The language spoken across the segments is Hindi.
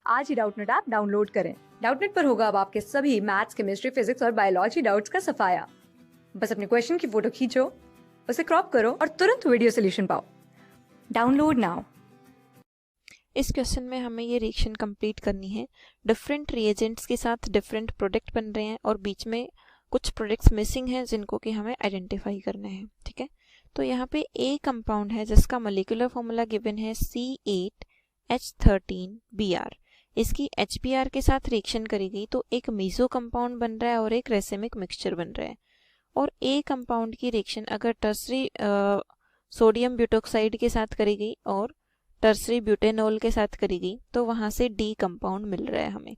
आज ही डाउटनेट ऐप डाउनलोड करें। डाउटनेट पर होगा अब आपके सभी मैथ्स, केमिस्ट्री, फिजिक्स और बायोलॉजी डाउट्स का सफाया। बस अपने क्वेश्चन की फोटो खींचो, उसे क्रॉप करो और तुरंत वीडियो सोल्यूशन पाओ। Download now. इस क्वेश्चन में हमें ये रिएक्शन कंप्लीट करनी है। डिफरेंट रिएजेंट्स के साथ डिफरेंट प्रोडक्ट बन रहे हैं और बीच में कुछ प्रोडक्ट्स मिसिंग हैं जिनको कि हमें आइडेंटिफाई करना है। ठीक है, तो यहाँ पे ए कंपाउंड है जिसका मोलिकुलर फॉर्मूला गिवन है C8H13Br। इसकी HBr के साथ रिएक्शन करी गई तो एक मीजो कंपाउंड बन रहा है और एक रेसिमिक मिक्सचर बन रहा है। और ए कंपाउंड की रिएक्शन अगर टर्सरी सोडियम ब्यूटोक्साइड के साथ करी गई और टर्सरी ब्यूटेनॉल के साथ करी गई तो वहां से डी कंपाउंड मिल रहा है हमें।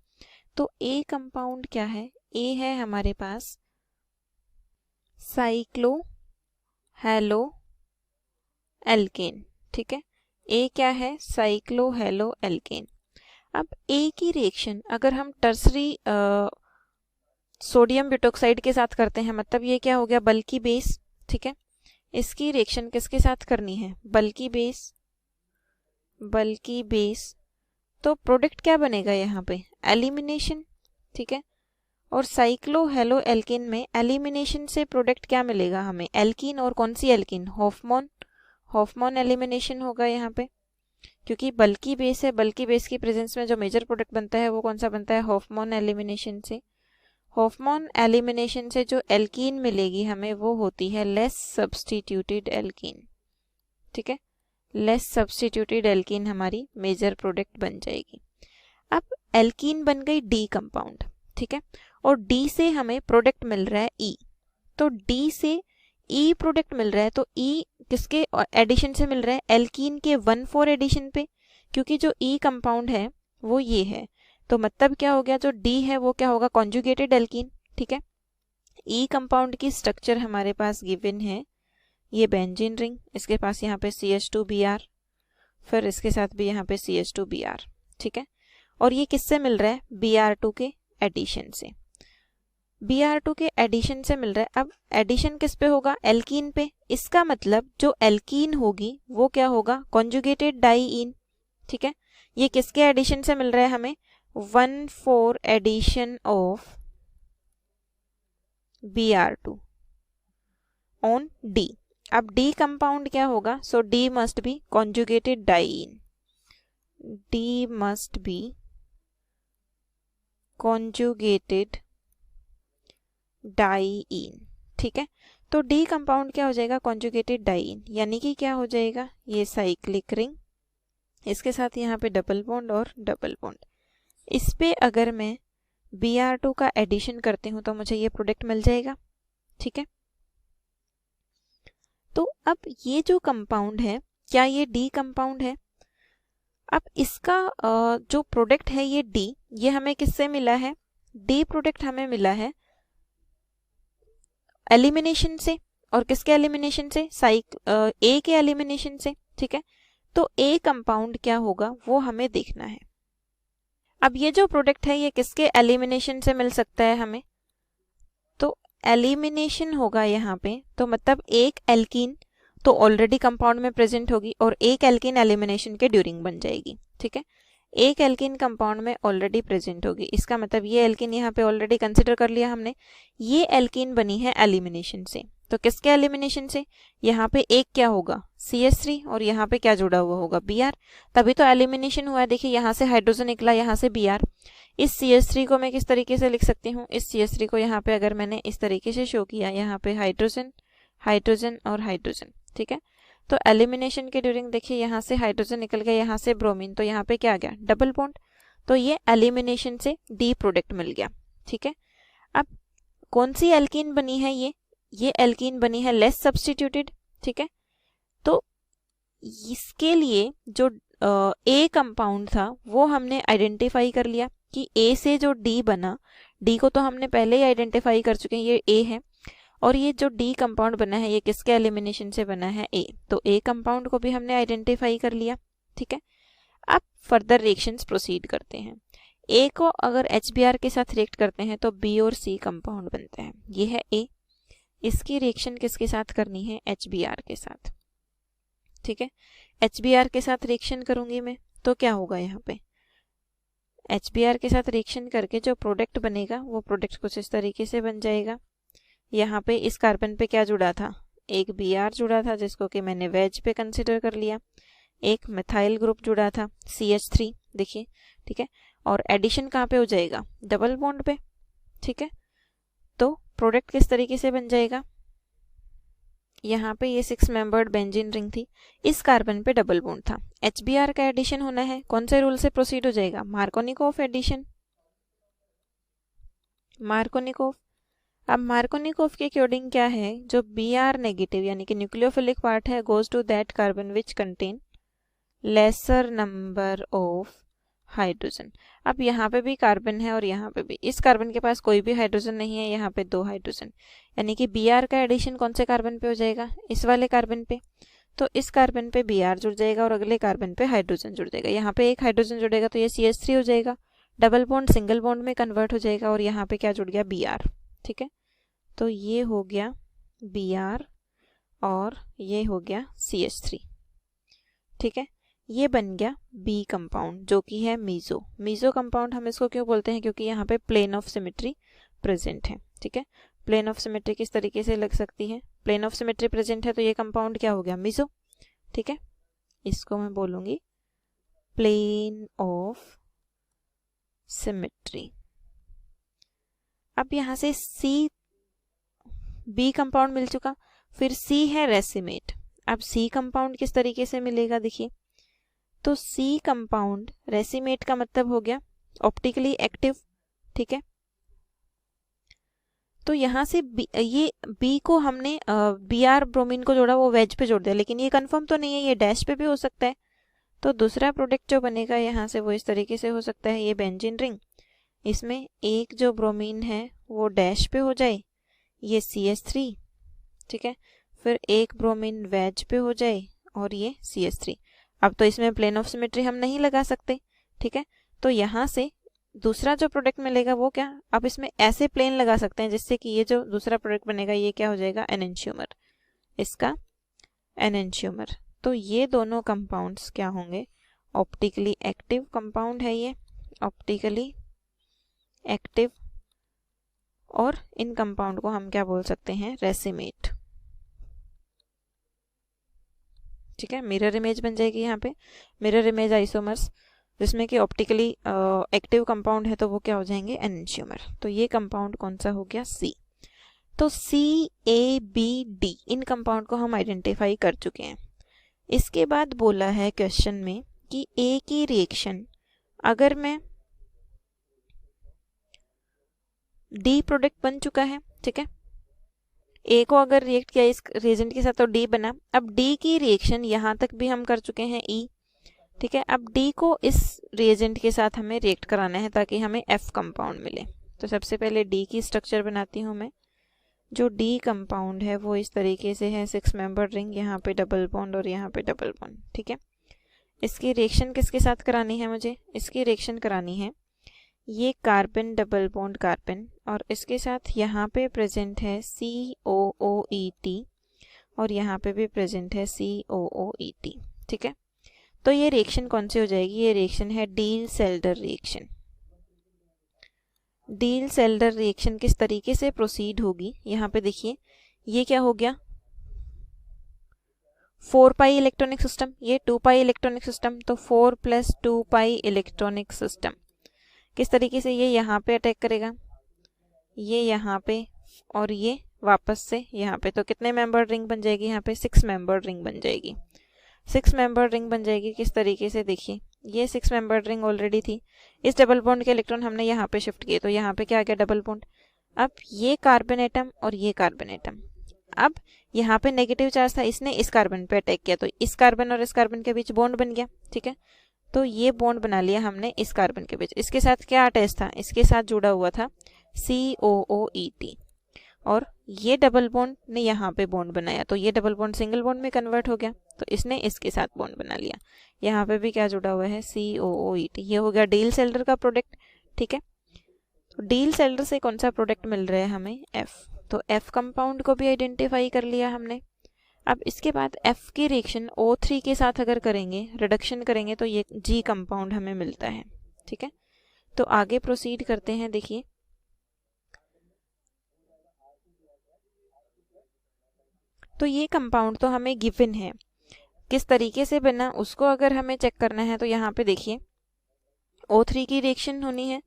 तो ए कंपाउंड क्या है? ए है हमारे पास साइक्लो हेलो एल्केन। ठीक है, ए क्या है? Cyclo halo alkane. अब ए की रिएक्शन अगर हम टर्सरी सोडियम ब्यूटोक्साइड के साथ करते हैं, मतलब ये क्या हो गया? बल्कि बेस। ठीक है, इसकी रिएक्शन किसके साथ करनी है? बल्कि बेस। बल्कि बेस तो प्रोडक्ट क्या बनेगा यहाँ पे? एलिमिनेशन। ठीक है, और साइक्लो हेलो एल्कीन में एलिमिनेशन से प्रोडक्ट क्या मिलेगा हमें? एल्कीन। और कौन सी एल्कीन? हॉफमोन। हॉफमोन एलिमिनेशन होगा यहाँ पे, क्योंकि बल्कि बेस है। बल्कि बेस की प्रेजेंस में जो मेजर प्रोडक्ट बनता है वो कौन सा बनता है? हॉफमोन एलिमिनेशन से। हॉफमोन एलिमिनेशन से जो एल्कीन मिलेगी हमें वो होती है लेस सब्स्टिट्यूटेड एल्कीन। ठीक है, लेस सब्स्टिट्यूटेड एल्कीन हमारी मेजर प्रोडक्ट बन जाएगी। अब एल्कीन बन गई डी कंपाउंड। ठीक है, और डी से हमें प्रोडक्ट मिल रहा है ई। तो डी से ई प्रोडक्ट मिल रहा है तो ई किसके एडिशन से मिल रहा है? एल्कीन के 1,4 एडिशन पे, क्योंकि जो ई कंपाउंड है वो ये है। तो मतलब क्या हो गया? जो डी है वो क्या होगा? Conjugated alkene. ठीक है, ई कंपाउंड की स्ट्रक्चर हमारे पास गिवन है, ये बेंजीन रिंग, इसके पास यहाँ पे CH2Br, फिर इसके साथ भी यहाँ पे CH2Br। ठीक है, और ये किससे मिल रहा है? Br2 के एडिशन से। Br2 के एडिशन से मिल रहा है। अब एडिशन किस पे होगा? एल्कीन पे। इसका मतलब जो एल्कीन होगी वो क्या होगा? Conjugated diene. ठीक है, ये किसके एडिशन से मिल रहा है हमें? 1,4 addition of Br2 on D। अब डी कंपाउंड क्या होगा? So D must be conjugated diene. D must be conjugated diene. ठीक है, तो डी कंपाउंड क्या हो जाएगा? कॉन्जुगेटेड डाईईन, यानी कि क्या हो जाएगा? ये साइक्लिक रिंग, इसके साथ यहाँ पे डबल बॉन्ड और डबल बॉन्ड। इस पे अगर मैं Br2 का एडिशन करती हूँ तो मुझे ये प्रोडक्ट मिल जाएगा। ठीक है, तो अब ये जो कंपाउंड है क्या ये डी कंपाउंड है? अब इसका जो प्रोडक्ट है ये डी, ये हमें किससे मिला है? डी प्रोडक्ट हमें मिला है एलिमिनेशन से। और किसके एलिमिनेशन से? ए के एलिमिनेशन से। ठीक है, तो ए कंपाउंड क्या होगा वो हमें देखना है। अब ये जो प्रोडक्ट है ये किसके एलिमिनेशन से मिल सकता है हमें? तो एलिमिनेशन होगा यहाँ पे, तो मतलब एक एल्कीन तो ऑलरेडी कंपाउंड में प्रेजेंट होगी और एक एल्कीन एलिमिनेशन के ड्यूरिंग बन जाएगी। ठीक है, एक एल्कीन कंपाउंड में ऑलरेडी प्रेजेंट होगी, इसका मतलब ये एल्कीन यहाँ पे ऑलरेडी कंसिडर कर लिया हमने। ये एल्कीन बनी है एलिमिनेशन से, तो किसके एलिमिनेशन से? यहाँ पे एक क्या होगा? CH3 और यहाँ पे क्या जुड़ा हुआ होगा? Br, तभी तो एलिमिनेशन हुआ है। देखिए यहाँ से हाइड्रोजन निकला, यहाँ से Br। इस CH3 को मैं किस तरीके से लिख सकती हूँ? इस CH3 को यहाँ पे अगर मैंने इस तरीके से शो किया, यहाँ पे हाइड्रोजन, हाइड्रोजन और हाइड्रोजन। ठीक है, तो एलिमिनेशन के ड्यूरिंग देखिए यहाँ से हाइड्रोजन निकल गया, यहाँ से ब्रोमीन, तो यहाँ पे क्या आ गया? Double bond. तो ये एलिमिनेशन से डी प्रोडक्ट मिल गया। ठीक है, अब कौन सी एल्कीन बनी है? ये एल्कीन बनी है लेस सब्स्टिट्यूटेड। ठीक है, तो इसके लिए जो ए कंपाउंड था वो हमने आइडेंटिफाई कर लिया कि ए से जो डी बना, डी को तो हमने पहले ही आइडेंटिफाई कर चुके हैं, ये ए है। और ये जो डी कंपाउंड बना है ये किसके एलिमिनेशन से बना है? ए। तो ए कंपाउंड को भी हमने आइडेंटिफाई कर लिया। ठीक है, अब फर्दर रिएक्शंस प्रोसीड करते हैं। ए को अगर HBr के साथ रिएक्ट करते हैं तो बी और सी कंपाउंड बनते हैं। ये है ए, इसकी रिएक्शन किसके साथ करनी है? HBr के साथ। ठीक है, HBr के साथ रिएक्शन करूंगी मैं तो क्या होगा? यहाँ पे HBr के साथ रिएक्शन करके जो प्रोडक्ट बनेगा वो प्रोडक्ट कुछ इस तरीके से बन जाएगा। यहाँ पे इस कार्बन पे क्या जुड़ा था, एक Br जुड़ा था जिसको कि मैंने वेज पे कंसिडर कर लिया, एक मिथाइल ग्रुप जुड़ा था CH3, देखिए, ठीक है। और एडिशन कहाँ पे हो जाएगा, डबल बॉन्ड पे, ठीक है। तो प्रोडक्ट किस तरीके से बन जाएगा, यहाँ पे ये 6 मेंबर्ड बेंजीन रिंग थी, इस कार्बन पे डबल बॉन्ड था, HBr का एडिशन होना है, कौन से रूल से प्रोसीड हो जाएगा, मार्कोनिकोव एडिशन, मार्कोनिकोव। अब मार्कोनिकोव के अकॉर्डिंग क्या है, जो Br नेगेटिव यानी कि न्यूक्लियोफिलिक पार्ट है goes to that carbon which contain lesser number of hydrogen. अब यहाँ पे भी कार्बन है और यहाँ पे भी, इस कार्बन के पास कोई भी हाइड्रोजन नहीं है, यहाँ पे 2 हाइड्रोजन, यानी कि Br का एडिशन कौन से कार्बन पे हो जाएगा, इस वाले कार्बन पे। तो इस कार्बन पे Br जुड़ जाएगा और अगले कार्बन पे हाइड्रोजन जुड़ जाएगा, यहाँ पे एक हाइड्रोजन जुड़ेगा तो ये CH3 हो जाएगा, डबल बॉन्ड सिंगल बॉन्ड में कन्वर्ट हो जाएगा और यहाँ पे क्या जुड़ गया, Br, ठीक है। तो ये हो गया Br और ये हो गया CH3, ठीक है। ये बन गया B कंपाउंड जो कि है मीजो। मीजो कंपाउंड हम इसको क्यों बोलते हैं, क्योंकि यहाँ पे प्लेन ऑफ सिमेट्री प्रेजेंट है, ठीक है। प्लेन ऑफ सिमेट्री किस तरीके से लग सकती है, प्लेन ऑफ सिमेट्री प्रेजेंट है तो ये कंपाउंड क्या हो गया, मीजो, ठीक है। इसको मैं बोलूंगी प्लेन ऑफ सिमेट्री। अब यहाँ से B कंपाउंड मिल चुका, फिर C है रेसिमेट। अब C कंपाउंड किस तरीके से मिलेगा, देखिए, तो C कंपाउंड रेसिमेट का मतलब हो गया ऑप्टिकली एक्टिव, ठीक है। तो यहाँ से ये B को हमने Br ब्रोमीन को जोड़ा, वो वेज पे जोड़ दिया, लेकिन ये कंफर्म तो नहीं है, ये डैश पे भी हो सकता है। तो दूसरा प्रोडक्ट जो बनेगा यहाँ से वो इस तरीके से हो सकता है, ये बेंजीन रिंग, इसमें एक जो ब्रोमीन है वो डैश पे हो जाए, ये CH3, ठीक है, फिर एक ब्रोमीन वेज पे हो जाए और ये CH3। अब तो इसमें प्लेन ऑफ सिमेट्री हम नहीं लगा सकते, ठीक है। तो यहाँ से दूसरा जो प्रोडक्ट मिलेगा वो क्या, अब इसमें ऐसे प्लेन लगा सकते हैं जिससे कि ये जो दूसरा प्रोडक्ट बनेगा ये क्या हो जाएगा, एनेंशियोमर, इसका एनेंशियोमर। तो ये दोनों कंपाउंड्स क्या होंगे, ऑप्टिकली एक्टिव कंपाउंड है, ये ऑप्टिकली एक्टिव, और इन कंपाउंड को हम क्या बोल सकते हैं, रेसिमेट, ठीक है। मिरर इमेज बन जाएगी यहाँ पे, मिरर इमेज आइसोमर्स, जिसमें कि ऑप्टिकली एक्टिव कंपाउंड है तो वो क्या हो जाएंगे, एनेंशियोमर। तो ये कंपाउंड कौन सा हो गया, C। तो C, A, B, D in compound को हम आइडेंटिफाई कर चुके हैं। इसके बाद बोला है क्वेश्चन में कि A की रिएक्शन अगर मैं D प्रोडक्ट बन चुका है, ठीक है, A को अगर रिएक्ट किया इस रिएजेंट के साथ तो D बना। अब D की रिएक्शन यहाँ तक भी हम कर चुके हैं E, ठीक है। अब D को इस रिएजेंट के साथ हमें रिएक्ट कराना है ताकि हमें F कंपाउंड मिले। तो सबसे पहले D की स्ट्रक्चर बनाती हूँ मैं। जो D कंपाउंड है वो इस तरीके से है, 6 मेंबर रिंग, यहाँ पे डबल बॉन्ड और यहाँ पे डबल बॉन्ड, ठीक है। इसकी रिएक्शन किसके साथ करानी है मुझे, इसकी रिएक्शन करानी है ये कार्बन डबल बॉन्ड कार्बन, और इसके साथ यहाँ पे प्रेजेंट है COOET और यहाँ पे भी प्रेजेंट है COOET, ठीक है। तो ये रिएक्शन कौन सी हो जाएगी, ये रिएक्शन है डील-सेल्डर रिएक्शन। डील-सेल्डर रिएक्शन किस तरीके से प्रोसीड होगी, यहाँ पे देखिए, ये क्या हो गया, 4 पाई इलेक्ट्रॉनिक सिस्टम, ये 2 पाई इलेक्ट्रॉनिक सिस्टम, तो 4 + 2 पाई इलेक्ट्रॉनिक सिस्टम। किस तरीके से, ये यहाँ पे अटैक करेगा, ये यहाँ पे, और ये वापस से यहाँ पे। तो कितने मेंबर रिंग बन जाएगी, यहाँ पे 6 मेंबर रिंग बन जाएगी। 6 मेंबर रिंग बन जाएगी किस तरीके से, देखिए, ये 6 मेंबर रिंग ऑलरेडी थी, इस डबल बॉन्ड के इलेक्ट्रॉन हमने यहाँ पे शिफ्ट किए, तो यहाँ पे क्या आ गया, डबल बॉन्ड। अब ये कार्बन एटम और ये कार्बन एटम, अब यहाँ पे नेगेटिव चार्ज था, इसने इस कार्बन पे अटैक किया, तो इस कार्बन और इस कार्बन के बीच बॉन्ड बन गया, ठीक है। तो ये बॉन्ड बना लिया हमने इस कार्बन के बीच। इसके साथ क्या अटैच था, इसके साथ जुड़ा हुआ था COOET, और ये डबल बॉन्ड ने यहाँ पे बॉन्ड बनाया, तो ये डबल बॉन्ड सिंगल बॉन्ड में कन्वर्ट हो गया, तो इसने इसके साथ बॉन्ड बना लिया। यहाँ पे भी क्या जुड़ा हुआ है, COOET। ये हो गया डील-सेल्डर का प्रोडक्ट, ठीक है। तो डील-सेल्डर से कौन सा प्रोडक्ट मिल रहा है हमें, F। तो F कंपाउंड को भी आइडेंटिफाई कर लिया हमने। अब इसके बाद F की रिएक्शन O3 के साथ अगर करेंगे, रिडक्शन करेंगे, तो ये G कंपाउंड हमें मिलता है, ठीक है। तो आगे प्रोसीड करते हैं। देखिए तो ये कंपाउंड तो हमें गिवन है, किस तरीके से बना उसको अगर हमें चेक करना है तो यहाँ पे देखिए O3 की रिएक्शन होनी है।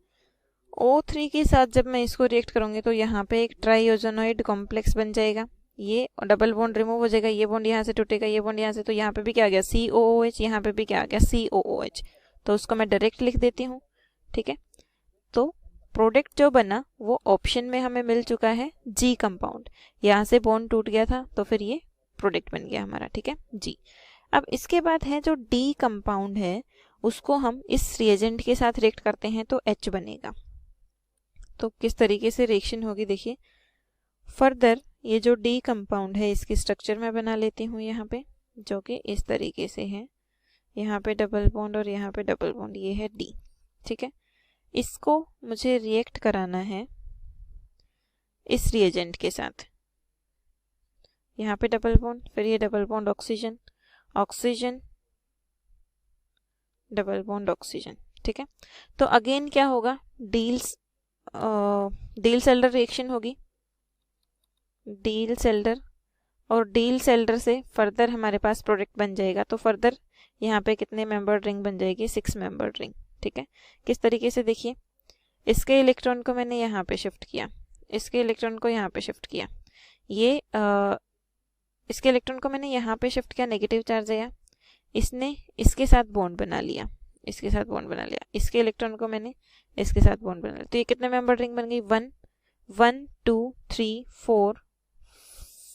O3 के साथ जब मैं इसको रिएक्ट करूँगी तो यहाँ पे एक ट्राइओजोनॉइड कॉम्प्लेक्स बन जाएगा, ये डबल बॉन्ड रिमूव हो जाएगा, ये बॉन्ड यहाँ से टूटेगा, ये बॉन्ड यहाँ से, तो यहाँ पे भी क्या आ गया COOH, यहाँ पे भी क्या आ गया COOH। तो उसको मैं डायरेक्ट लिख देती हूँ, ठीक है। तो प्रोडक्ट जो बना वो ऑप्शन में हमें मिल चुका है G कंपाउंड, यहाँ से बॉन्ड टूट गया था तो फिर ये प्रोडक्ट बन गया हमारा, ठीक है G। अब इसके बाद है जो D कंपाउंड है उसको हम इस रिएजेंट के साथ रिएक्ट करते हैं तो H बनेगा। तो किस तरीके से रिएक्शन होगी देखिए। फर्दर ये जो D कंपाउंड है इसकी स्ट्रक्चर मैं बना लेती हूँ यहाँ पे, जो कि इस तरीके से है, यहाँ पे डबल बॉन्ड और यहाँ पे डबल बॉन्ड, ये है D, ठीक है। इसको मुझे रिएक्ट कराना है इस रिएजेंट के साथ, यहाँ पे डबल बॉन्ड, फिर ये double bond oxygen, oxygen, double bond oxygen, ठीक है। तो अगेन क्या होगा, डील-सेल्डर रिएक्शन होगी, डील-सेल्डर, और डील-सेल्डर से फर्दर हमारे पास प्रोडक्ट बन जाएगा। तो फर्दर यहाँ पे कितने मेंबर रिंग बन जाएगी, 6 मेंबर रिंग, ठीक है। किस तरीके से देखिए, इसके इलेक्ट्रॉन को मैंने यहाँ पे शिफ्ट किया, इसके इलेक्ट्रॉन को यहाँ पे शिफ्ट किया, ये इसके इलेक्ट्रॉन को मैंने यहाँ पे शिफ्ट किया, नेगेटिव चार्ज आया, इसने इसके साथ बॉन्ड बना लिया, इसके साथ बॉन्ड बना लिया, इसके इलेक्ट्रॉन को मैंने इसके साथ बॉन्ड बना लिया। तो ये कितने मेंबर रिंग बन गई, 1 1 2 3 4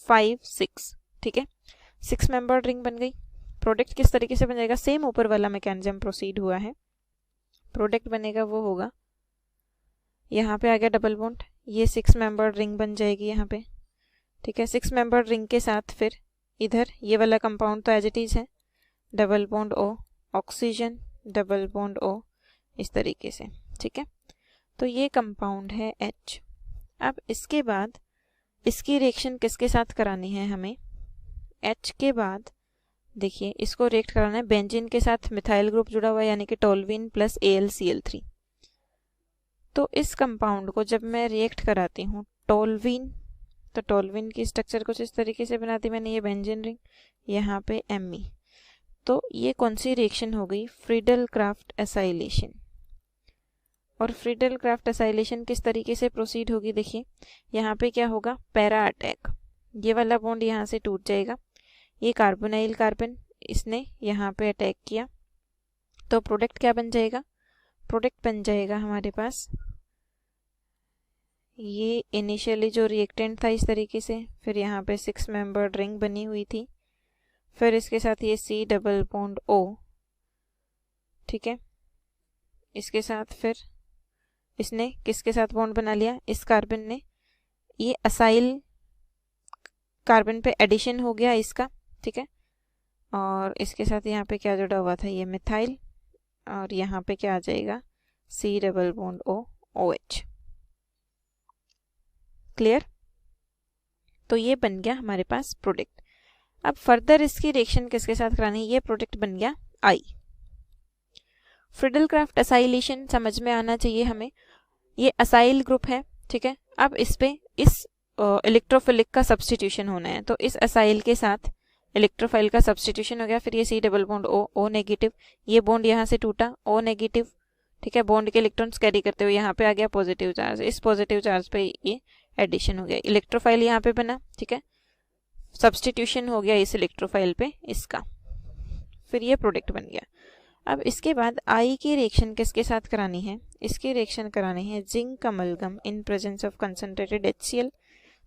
5 6, ठीक है, 6 मेंबर रिंग बन गई। प्रोडक्ट किस तरीके से बन जाएगा, सेम ऊपर वाला मैकेनिज्म प्रोसीड हुआ है। प्रोडक्ट बनेगा वो होगा, यहाँ पे आ गया डबल बॉन्ड, ये 6 मेंबर रिंग बन जाएगी यहाँ पे, ठीक है। 6 मेंबर रिंग के साथ फिर इधर ये वाला कंपाउंड तो एज इट इज है, double bond O, oxygen, double bond O, इस तरीके से, ठीक है। तो ये कंपाउंड है H। अब इसके बाद इसकी रिएक्शन किसके साथ करानी है हमें, H के बाद देखिए इसको रिएक्ट कराना है बेंजीन के साथ, मिथाइल ग्रुप जुड़ा हुआ है यानी कि टोल्वीन प्लस AlCl3। तो इस कंपाउंड को जब मैं रिएक्ट कराती हूँ टोल्वीन, तो टोल्वीन की स्ट्रक्चर कुछ इस तरीके से बनाती मैंने, ये बेंजीन रिंग, यहाँ पे Me। तो ये कौन सी रिएक्शन हो गई, फ्रीडल क्राफ्ट एसाइलेशन। और फ्रीडल क्राफ्ट एसाइलेशन किस तरीके से प्रोसीड होगी, देखिए यहाँ पे क्या होगा, पैरा अटैक, ये वाला बॉन्ड यहाँ से टूट जाएगा, ये कार्बोनाइल कार्बन इसने यहाँ पे अटैक किया, तो प्रोडक्ट क्या बन जाएगा, प्रोडक्ट बन जाएगा हमारे पास ये इनिशियली जो रिएक्टेंट था इस तरीके से, फिर यहाँ पे 6 मेंबर रिंग बनी हुई थी, फिर इसके साथ ये C डबल बॉन्ड O, ठीक है। इसके साथ फिर इसने किसके साथ बॉन्ड बना लिया, इस कार्बन ने, ये असाइल कार्बन पे एडिशन हो गया इसका, ठीक है। और इसके साथ यहाँ पे क्या जुड़ा हुआ था, ये मिथाइल, और यहाँ पे क्या आ जाएगा, C double bond O OH, clear. तो ये बन गया हमारे पास प्रोडक्ट। अब फर्दर इसकी रिएक्शन किसके साथ करानी है, ये प्रोडक्ट बन गया I। फ्रीडल क्राफ्ट एसाइलेशन समझ में आना चाहिए हमें, ये असाइल ग्रुप है, ठीक है। अब इस पे इस इलेक्ट्रोफिलिक का सब्स्टिट्यूशन होना है, तो इस असाइल के साथ इलेक्ट्रोफाइल का सब्स्टिट्यूशन हो गया, फिर ये C double bond O negative, ये बॉन्ड यहाँ से टूटा O नेगेटिव, ठीक है। बॉन्ड के इलेक्ट्रॉन्स कैरी करते हुए यहाँ पे आ गया पॉजिटिव चार्ज, इस पॉजिटिव चार्ज पे ये एडिशन हो गया, इलेक्ट्रोफाइल यहाँ पे बना, ठीक है, सब्स्टिट्यूशन हो गया इस इलेक्ट्रोफाइल पे इसका, फिर ये प्रोडक्ट बन गया। अब इसके बाद I की रिएक्शन किसके साथ करानी है, इसकी रिएक्शन करानी है zinc amalgam in presence of concentrated HCl।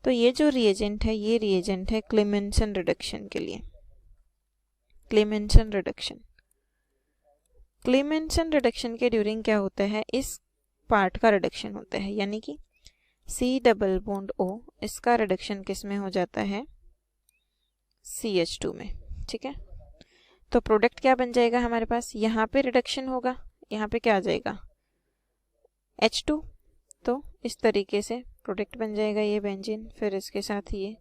तो ये जो रिएजेंट है ये रिएजेंट है क्लेमेंसन रिडक्शन के लिए, क्लेमेंसन रिडक्शन। क्लेमेंसन रिडक्शन के ड्यूरिंग क्या होता है, इस पार्ट का रिडक्शन होता है, यानी कि C डबल बॉन्ड O, इसका रिडक्शन किस में हो जाता है, CH2 में, ठीक है। तो प्रोडक्ट क्या बन जाएगा हमारे पास, यहाँ पे रिडक्शन होगा, यहाँ पे क्या आ जाएगा H2, तो इस तरीके से प्रोडक्ट बन जाएगा ये बेंजीन, फिर इसके साथ ये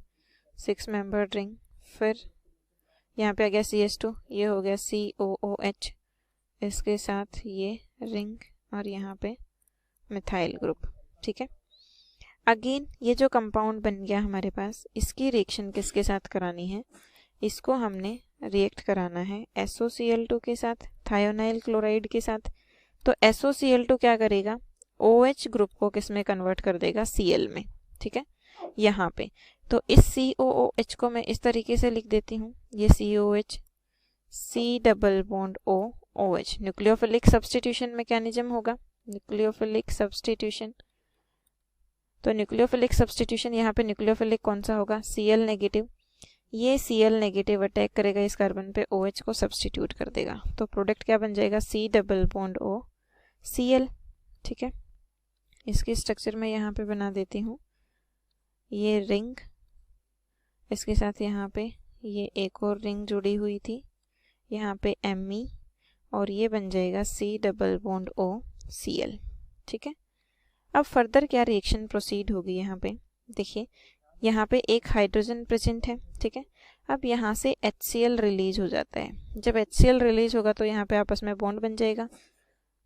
6 मेंबर रिंग, फिर यहाँ पे आ गया CH2, ये हो गया COOH, इसके साथ ये रिंग और यहाँ पे मिथाइल ग्रुप, ठीक है। अगेन ये जो कंपाउंड बन गया हमारे पास, इसकी रिएक्शन किसके साथ करानी है, इसको हमने रिएक्ट कराना है SOCl2 के साथ, थायोनाइल क्लोराइड के साथ। तो SOCl2 क्या करेगा, OH ग्रुप को किस में कन्वर्ट कर देगा, Cl में, ठीक है, यहाँ पे। तो इस COOH को मैं इस तरीके से लिख देती हूँ, ये COH, C double bond O OH। Nucleophilic substitution mechanism होगा, न्यूक्लियोफिलिक सब्स्टिट्यूशन। तो न्यूक्लियोफिलिक सब्स्टिट्यूशन यहाँ पे न्यूक्लियोफिलिक कौन सा होगा, Cl नेगेटिव। ये Cl नेगेटिव अटैक करेगा इस कार्बन पे, OH को सब्स्टिट्यूट कर देगा। तो प्रोडक्ट क्या बन जाएगा, C double bond O Cl, ठीक है। इसकी स्ट्रक्चर मैं यहाँ पे बना देती हूँ, ये रिंग, इसके साथ यहाँ पे ये एक और रिंग जुड़ी हुई थी, यहाँ पे Me, और ये बन जाएगा C double bond O Cl, ठीक है। अब फर्दर क्या रिएक्शन प्रोसीड होगी, यहाँ पे देखिए, यहाँ पे एक हाइड्रोजन प्रेजेंट है, ठीक है। अब यहाँ से HCl रिलीज हो जाता है। जब HCl रिलीज होगा तो यहाँ पे आपस में बॉन्ड बन जाएगा।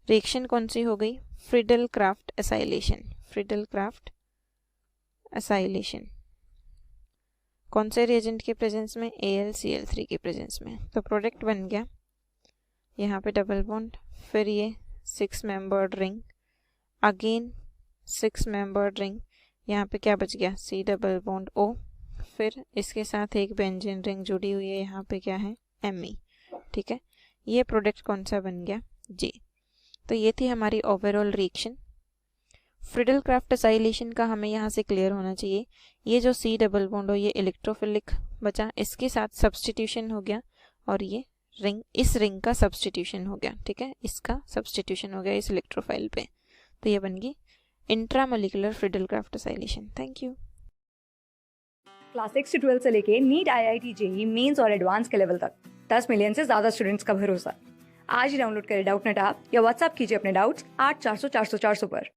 रिएक्शन कौन सी हो गई, Friedel Crafts acylation. Friedel Crafts acylation कौन से रिएजेंट के प्रेजेंस में, AlCl3 के प्रेजेंस में। तो प्रोडक्ट बन गया यहाँ पे डबल बॉन्ड, फिर ये 6 membered ring, again 6 membered ring, यहाँ पे क्या बच गया, C डबल बॉन्ड O, फिर इसके साथ एक बेंजीन रिंग जुड़ी हुई है, यहाँ पे क्या है, Me, ठीक है। ये प्रोडक्ट कौन सा बन गया, J। तो ये थी हमारी overall reaction. Friedel Crafts acylation का हमें यहाँ से क्लियर होना चाहिए, ये जो C डबल बॉन्ड हो ये इलेक्ट्रोफिलिक बचा, इसके साथ सब्स्टिट्यूशन हो गया, और ये रिंग, इस रिंग का सब्स्टिट्यूशन हो गया, ठीक है, इसका सब्स्टिट्यूशन हो गया इस इलेक्ट्रोफाइल पे। तो ये बन गई intramolecular Friedel Crafts acylation. Thank you. Class 6 से 12 से लेके नीट, IIT, JEE मेंस और एडवांस के लेवल तक 10 मिलियन से ज्यादा स्टूडेंट्स का भरोसा। आज ही डाउनलोड करें डाउटनेट ऐप या व्हाट्सएप कीजिए अपने डाउट्स 8400 400 400 पर।